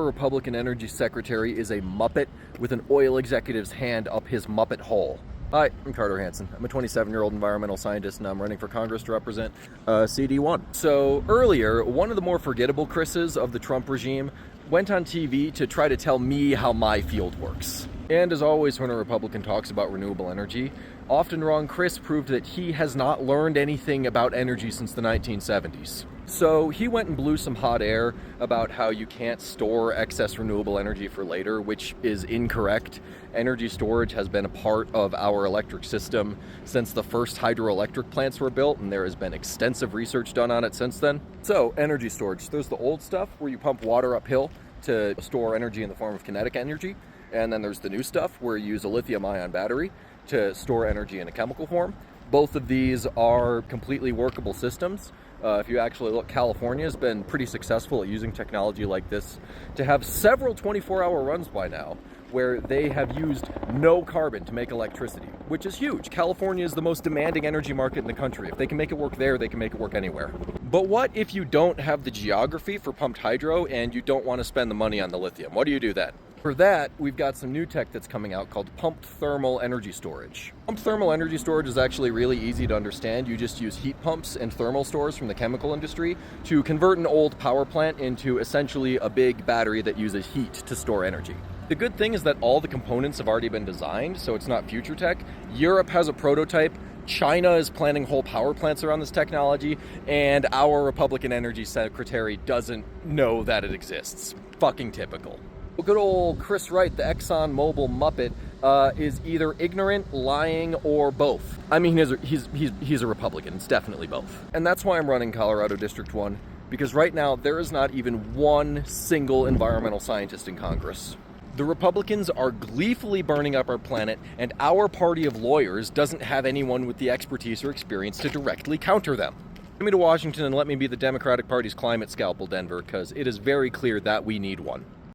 Republican Energy Secretary is a Muppet with an oil executive's hand up his Muppet hole. Hi, I'm Carter Hansen. I'm a 27-year-old environmental scientist and I'm running for Congress to represent CD1. So earlier, one of the more forgettable Chris's of the Trump regime went on TV to try to tell me how my field works. And as always, when a Republican talks about renewable energy, often wrong Chris proved that he has not learned anything about energy since the 1970s. So he went and blew some hot air about how you can't store excess renewable energy for later, which is incorrect. Energy storage has been a part of our electric system since the first hydroelectric plants were built, and there has been extensive research done on it since then. So, energy storage. There's the old stuff where you pump water uphill to store energy in the form of kinetic energy, and then there's the new stuff where you use a lithium-ion battery to store energy in a chemical form. Both of these are completely workable systems. If you actually look, California has been pretty successful at using technology like this to have several 24-hour runs by now where they have used no carbon to make electricity, which is huge. California is the most demanding energy market in the country. If they can make it work there, they can make it work anywhere. But what if you don't have the geography for pumped hydro and you don't want to spend the money on the lithium? What do you do then? For that, we've got some new tech that's coming out called pumped thermal energy storage. Pumped thermal energy storage is actually really easy to understand. You just use heat pumps and thermal stores from the chemical industry to convert an old power plant into essentially a big battery that uses heat to store energy. The good thing is that all the components have already been designed, so it's not future tech. Europe has a prototype. China is planning whole power plants around this technology, and our Republican Energy Secretary doesn't know that it exists. Fucking typical. Good old Chris Wright, the ExxonMobil Muppet, is either ignorant, lying, or both. I mean, he's a Republican. It's definitely both. And that's why I'm running Colorado District 1, because right now there is not even one single environmental scientist in Congress. The Republicans are gleefully burning up our planet, and our party of lawyers doesn't have anyone with the expertise or experience to directly counter them. Get me to Washington and let me be the Democratic Party's climate scalpel, Denver, because it is very clear that we need one.